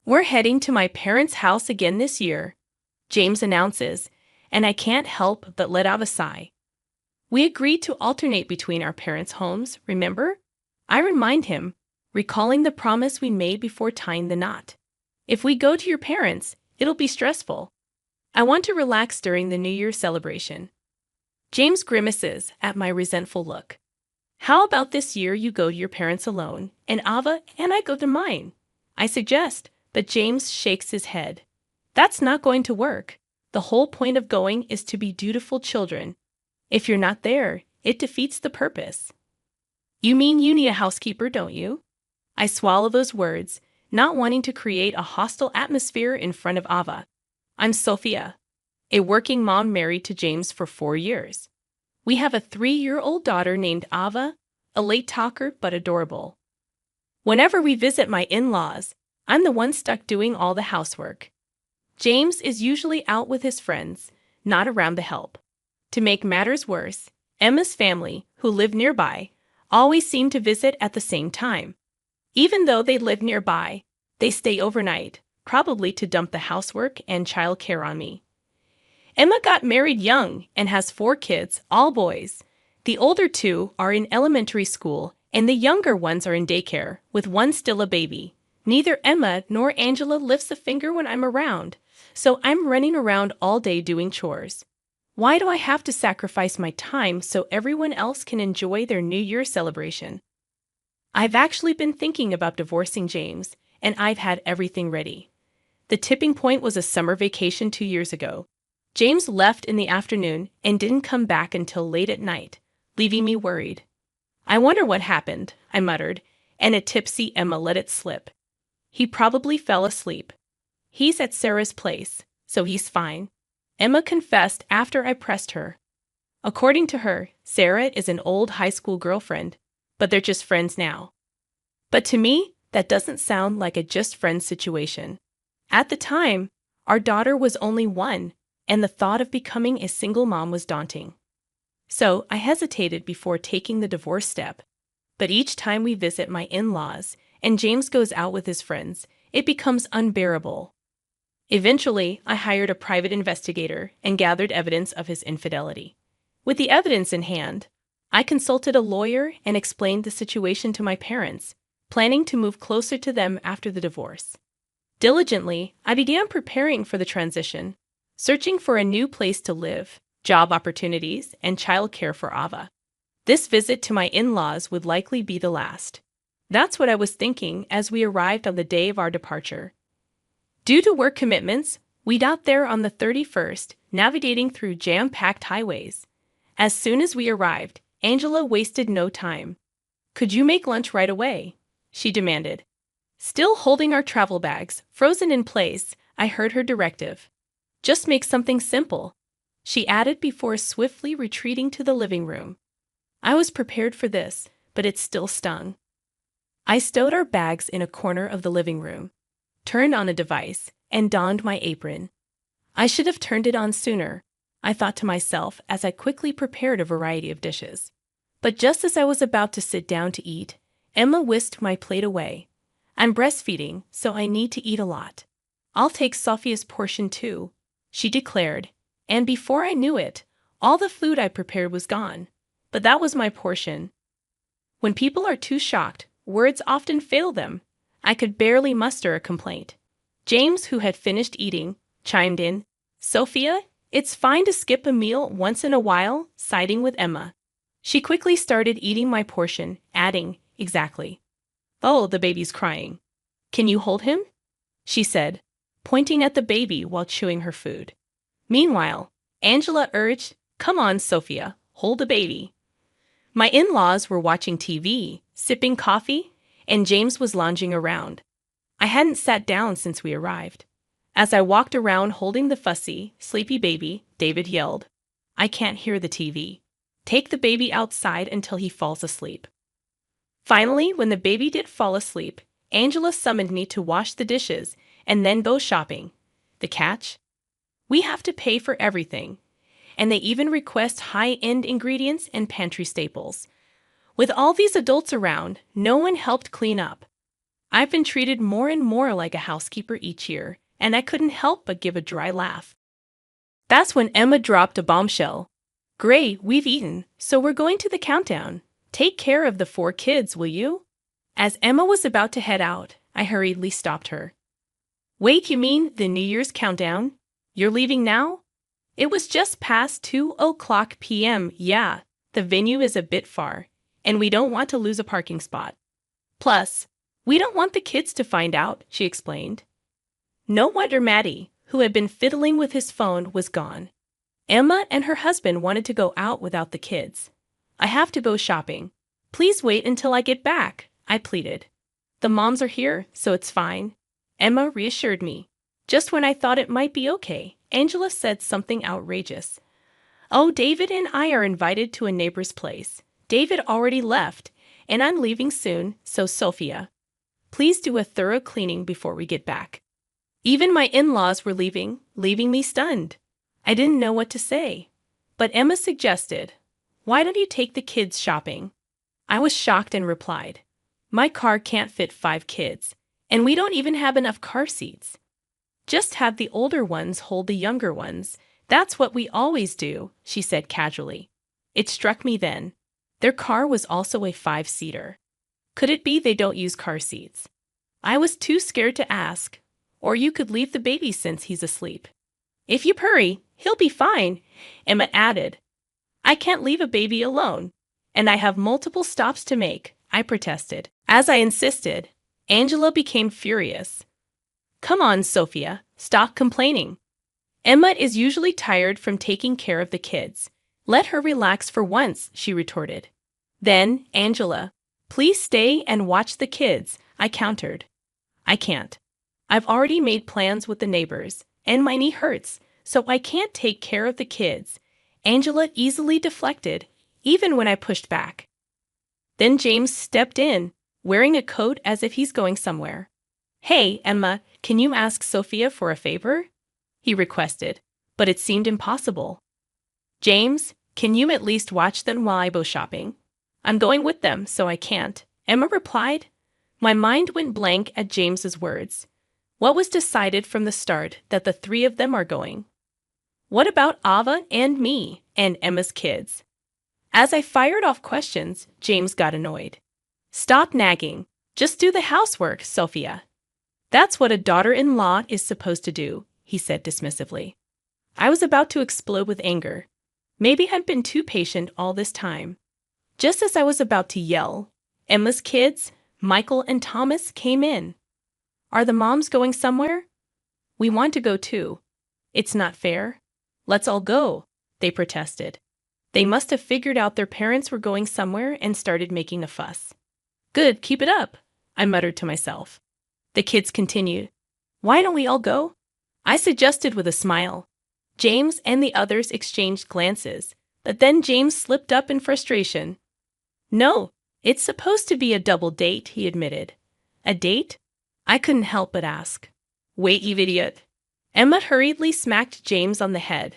We're heading to my parents' house again this year, James announces, and I can't help but let out a sigh. We agreed to alternate between our parents' homes, remember? I remind him, recalling the promise we made before tying the knot. If we go to your parents', it'll be stressful. I want to relax during the New Year's celebration. James grimaces at my resentful look. How about this year you go to your parents alone, and Ava and I go to mine? I suggest, but James shakes his head. That's not going to work. The whole point of going is to be dutiful children. If you're not there, it defeats the purpose. You mean you need a housekeeper, don't you? I swallow those words, not wanting to create a hostile atmosphere in front of Ava. I'm Sophia, a working mom married to James for 4 years. We have a 3-year-old daughter named Ava, a late talker but adorable. Whenever we visit my in-laws, I'm the one stuck doing all the housework. James is usually out with his friends, not around to help. To make matters worse, Emma's family, who live nearby, always seem to visit at the same time. Even though they live nearby, they stay overnight, probably to dump the housework and childcare on me. Emma got married young and has 4 kids, all boys. The older 2 are in elementary school, and the younger ones are in daycare, with one still a baby. Neither Emma nor Angela lifts a finger when I'm around, so I'm running around all day doing chores. Why do I have to sacrifice my time so everyone else can enjoy their New Year's celebration? I've actually been thinking about divorcing James, and I've had everything ready. The tipping point was a summer vacation 2 years ago. James left in the afternoon and didn't come back until late at night, leaving me worried. I wonder what happened, I muttered, and a tipsy Emma let it slip. He probably fell asleep. He's at Sarah's place, so he's fine, Emma confessed after I pressed her. According to her, Sarah is an old high school girlfriend, but they're just friends now. But to me, that doesn't sound like a just friends situation. At the time, our daughter was only 1, and the thought of becoming a single mom was daunting. So I hesitated before taking the divorce step. But each time we visit my in-laws and James goes out with his friends, it becomes unbearable. Eventually, I hired a private investigator and gathered evidence of his infidelity. With the evidence in hand, I consulted a lawyer and explained the situation to my parents, planning to move closer to them after the divorce. Diligently, I began preparing for the transition, searching for a new place to live, job opportunities, and childcare for Ava. This visit to my in-laws would likely be the last. That's what I was thinking as we arrived on the day of our departure. Due to work commitments, we got there on the 31st, navigating through jam-packed highways. As soon as we arrived, Angela wasted no time. "Could you make lunch right away?" she demanded. Still holding our travel bags, frozen in place, I heard her directive. "Just make something simple," she added before swiftly retreating to the living room. I was prepared for this, but it still stung. I stowed our bags in a corner of the living room, turned on a device, and donned my apron. I should have turned it on sooner, I thought to myself as I quickly prepared a variety of dishes. But just as I was about to sit down to eat, Emma whisked my plate away. "I'm breastfeeding, so I need to eat a lot. I'll take Sophia's portion too," she declared, and before I knew it, all the food I prepared was gone. But that was my portion. When people are too shocked, words often fail them. I could barely muster a complaint. James, who had finished eating, chimed in, "Sophia, it's fine to skip a meal once in a while," siding with Emma. She quickly started eating my portion, adding, "Exactly. Oh, the baby's crying. Can you hold him?" she said, pointing at the baby while chewing her food. Meanwhile, Angela urged, "Come on, Sophia, hold the baby." My in-laws were watching TV, sipping coffee, and James was lounging around. I hadn't sat down since we arrived. As I walked around holding the fussy, sleepy baby, David yelled, "I can't hear the TV. Take the baby outside until he falls asleep." Finally, when the baby did fall asleep, Angela summoned me to wash the dishes and then go shopping. The catch? We have to pay for everything, and they even request high-end ingredients and pantry staples. With all these adults around, no one helped clean up. I've been treated more and more like a housekeeper each year, and I couldn't help but give a dry laugh. That's when Emma dropped a bombshell. Great, we've eaten, so we're going to the countdown. Take care of the 4 kids, will you? As Emma was about to head out, I hurriedly stopped her. Wait, you mean the New Year's countdown? You're leaving now? It was just past 2:00 p.m. Yeah, the venue is a bit far, and we don't want to lose a parking spot. Plus, we don't want the kids to find out, she explained. No wonder Maddie, who had been fiddling with his phone, was gone. Emma and her husband wanted to go out without the kids. I have to go shopping. Please wait until I get back, I pleaded. The moms are here, so it's fine. Emma reassured me. Just when I thought it might be okay, Angela said something outrageous. Oh, David and I are invited to a neighbor's place. David already left, and I'm leaving soon, so Sophia, please do a thorough cleaning before we get back. Even my in-laws were leaving me stunned. I didn't know what to say. But Emma suggested, why don't you take the kids shopping? I was shocked and replied, my car can't fit 5 kids, and we don't even have enough car seats. Just have the older ones hold the younger ones. That's what we always do, she said casually. It struck me then. Their car was also a 5-seater. Could it be they don't use car seats? I was too scared to ask. Or you could leave the baby since he's asleep. If you hurry, he'll be fine, Emma added. I can't leave a baby alone, and I have multiple stops to make, I protested. As I insisted, Angela became furious. Come on, Sophia, stop complaining. Emma is usually tired from taking care of the kids. Let her relax for once, she retorted. Then, Angela, please stay and watch the kids, I countered. I can't. I've already made plans with the neighbors, and my knee hurts, so I can't take care of the kids. Angela easily deflected, even when I pushed back. Then James stepped in, wearing a coat as if he's going somewhere. Hey, Emma, can you ask Sophia for a favor? He requested, but it seemed impossible. James, can you at least watch them while I go shopping? I'm going with them, so I can't, Emma replied. My mind went blank at James's words. What was decided from the start that the 3 of them are going? What about Ava and me and Emma's kids? As I fired off questions, James got annoyed. Stop nagging. Just do the housework, Sophia. That's what a daughter-in-law is supposed to do, he said dismissively. I was about to explode with anger. Maybe I'd been too patient all this time. Just as I was about to yell, Emma's kids, Michael and Thomas, came in. Are the moms going somewhere? We want to go too. It's not fair. Let's all go, they protested. They must have figured out their parents were going somewhere and started making a fuss. Good, keep it up, I muttered to myself. The kids continued. Why don't we all go? I suggested with a smile. James and the others exchanged glances, but then James slipped up in frustration. No, it's supposed to be a double date, he admitted. A date? I couldn't help but ask. Wait, you idiot. Emma hurriedly smacked James on the head,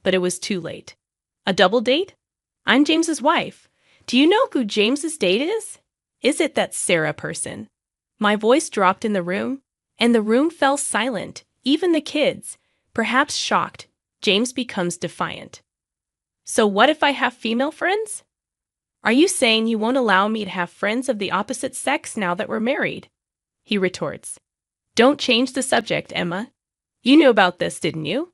but it was too late. A double date? I'm James's wife. Do you know who James's date is? Is it that Sarah person? My voice dropped in the room, and the room fell silent, even the kids, perhaps shocked. James becomes defiant. So what if I have female friends? Are you saying you won't allow me to have friends of the opposite sex now that we're married? He retorts. Don't change the subject, Emma. You knew about this, didn't you?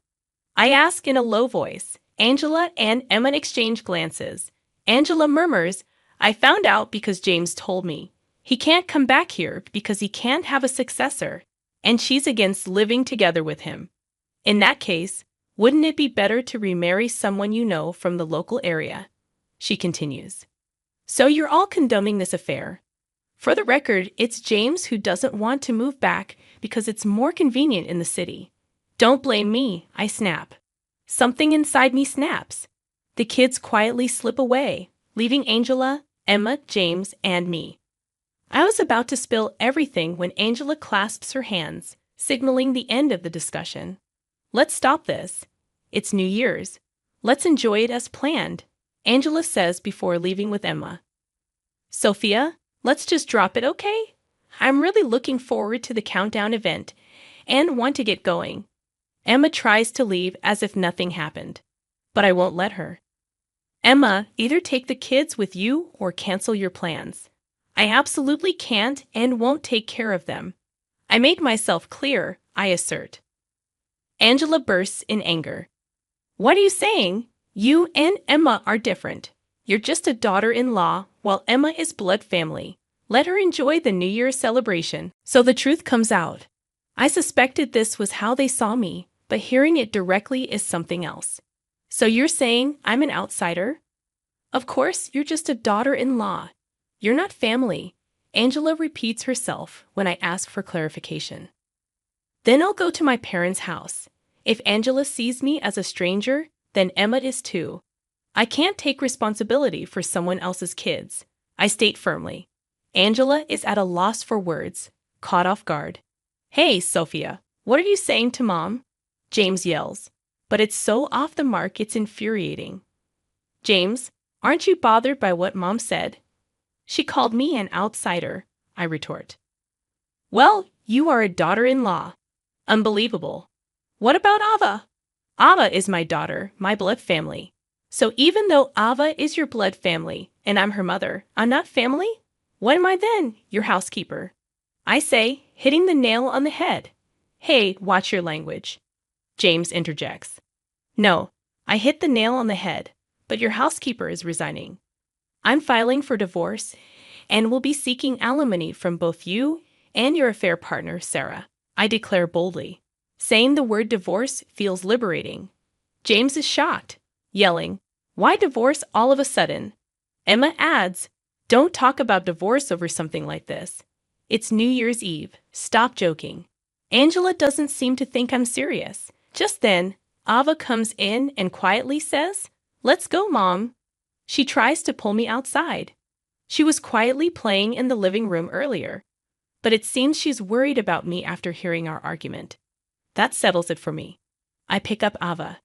I ask in a low voice. Angela and Emma exchange glances. Angela murmurs, I found out because James told me. He can't come back here because he can't have a successor, and she's against living together with him. In that case, wouldn't it be better to remarry someone you know from the local area? She continues. So you're all condoning this affair. For the record, it's James who doesn't want to move back because it's more convenient in the city. Don't blame me, I snap. Something inside me snaps. The kids quietly slip away, leaving Angela, Emma, James, and me. I was about to spill everything when Angela clasps her hands, signaling the end of the discussion. Let's stop this. It's New Year's. Let's enjoy it as planned, Angela says before leaving with Emma. Sophia, let's just drop it, okay? I'm really looking forward to the countdown event and want to get going. Emma tries to leave as if nothing happened, but I won't let her. Emma, either take the kids with you or cancel your plans. I absolutely can't and won't take care of them. I made myself clear, I assert. Angela bursts in anger. What are you saying? You and Emma are different. You're just a daughter-in-law, while Emma is blood family. Let her enjoy the New Year's celebration. So the truth comes out. I suspected this was how they saw me, but hearing it directly is something else. So you're saying I'm an outsider? Of course, you're just a daughter-in-law. You're not family. Angela repeats herself when I ask for clarification. Then I'll go to my parents' house. If Angela sees me as a stranger, then Emma is too. I can't take responsibility for someone else's kids, I state firmly. Angela is at a loss for words, caught off guard. Hey, Sophia, what are you saying to Mom? James yells. But it's so off the mark it's infuriating. James, aren't you bothered by what Mom said? She called me an outsider, I retort. Well, you are a daughter-in-law. Unbelievable. What about Ava? Ava is my daughter, my blood family. So even though Ava is your blood family and I'm her mother, I'm not family? What am I then? Your housekeeper. I say, hitting the nail on the head. Hey, watch your language. James interjects. No, I hit the nail on the head, but your housekeeper is resigning. I'm filing for divorce and will be seeking alimony from both you and your affair partner, Sarah. I declare boldly. Saying the word divorce feels liberating. James is shocked, yelling, Why divorce all of a sudden? Emma adds, Don't talk about divorce over something like this. It's New Year's Eve. Stop joking. Angela doesn't seem to think I'm serious. Just then, Ava comes in and quietly says, Let's go, Mom. She tries to pull me outside. She was quietly playing in the living room earlier, but it seems she's worried about me after hearing our argument. That settles it for me. I pick up Ava.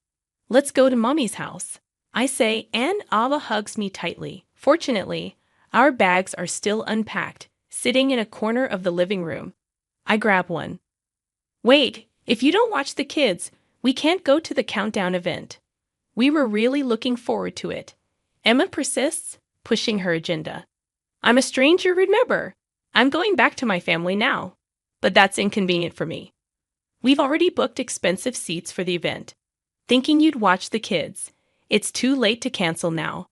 Let's go to Mommy's house, I say, and Ava hugs me tightly. Fortunately, our bags are still unpacked, sitting in a corner of the living room. I grab one. Wait, if you don't watch the kids, we can't go to the countdown event. We were really looking forward to it. Emma persists, pushing her agenda. I'm a stranger, remember. I'm going back to my family now. But that's inconvenient for me. We've already booked expensive seats for the event. Thinking you'd watch the kids. It's too late to cancel now.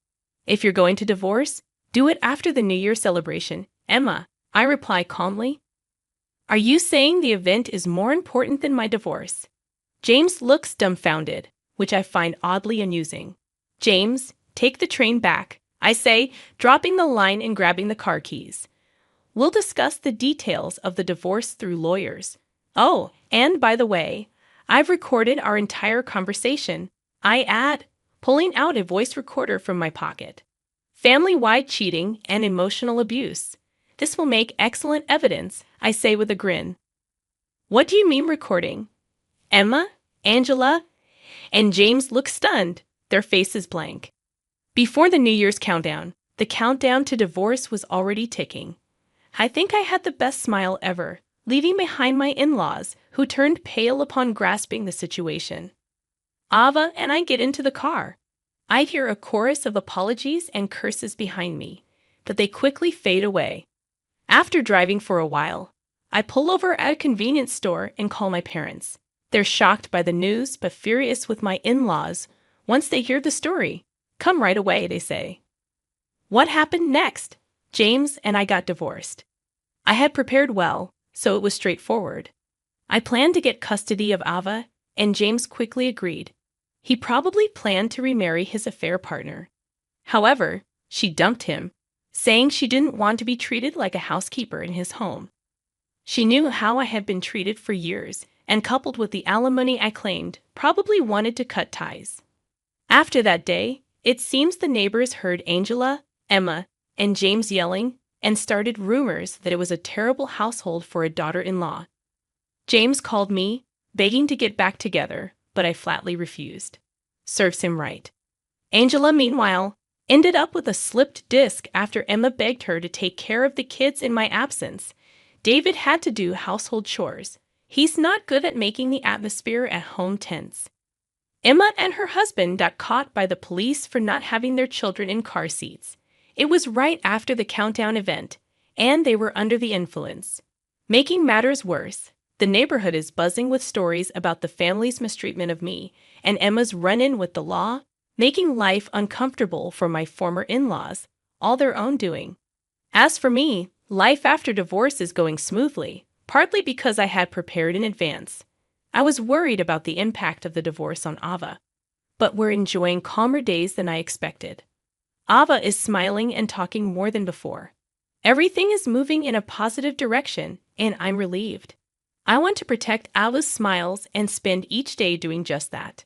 If you're going to divorce, do it after the New Year celebration, Emma, I reply calmly. Are you saying the event is more important than my divorce? James looks dumbfounded, which I find oddly amusing. James, take the train back, I say, dropping the line and grabbing the car keys. We'll discuss the details of the divorce through lawyers. Oh, and by the way, I've recorded our entire conversation, I add, pulling out a voice recorder from my pocket. Family-wide cheating and emotional abuse. This will make excellent evidence, I say with a grin. What do you mean recording? Emma, Angela, and James look stunned, their faces blank. Before the New Year's countdown, the countdown to divorce was already ticking. I think I had the best smile ever, leaving behind my in-laws, who turned pale upon grasping the situation. Ava and I get into the car. I hear a chorus of apologies and curses behind me, but they quickly fade away. After driving for a while, I pull over at a convenience store and call my parents. They're shocked by the news but furious with my in-laws once they hear the story. Come right away, they say. What happened next? James and I got divorced. I had prepared well, so it was straightforward. I planned to get custody of Ava, and James quickly agreed. He probably planned to remarry his affair partner. However, she dumped him, saying she didn't want to be treated like a housekeeper in his home. She knew how I had been treated for years, and coupled with the alimony I claimed, probably wanted to cut ties. After that day, it seems the neighbors heard Angela, Emma, and James yelling, and started rumors that it was a terrible household for a daughter-in-law. James called me, begging to get back together, but I flatly refused. Serves him right. Angela, meanwhile, ended up with a slipped disc after Emma begged her to take care of the kids in my absence, David had to do household chores. He's not good at making the atmosphere at home tense. Emma and her husband got caught by the police for not having their children in car seats. It was right after the countdown event, and they were under the influence. Making matters worse, the neighborhood is buzzing with stories about the family's mistreatment of me and Emma's run-in with the law, making life uncomfortable for my former in-laws, all their own doing. As for me, life after divorce is going smoothly, partly because I had prepared in advance. I was worried about the impact of the divorce on Ava, but we're enjoying calmer days than I expected. Ava is smiling and talking more than before. Everything is moving in a positive direction, and I'm relieved. I want to protect Ava's smiles and spend each day doing just that.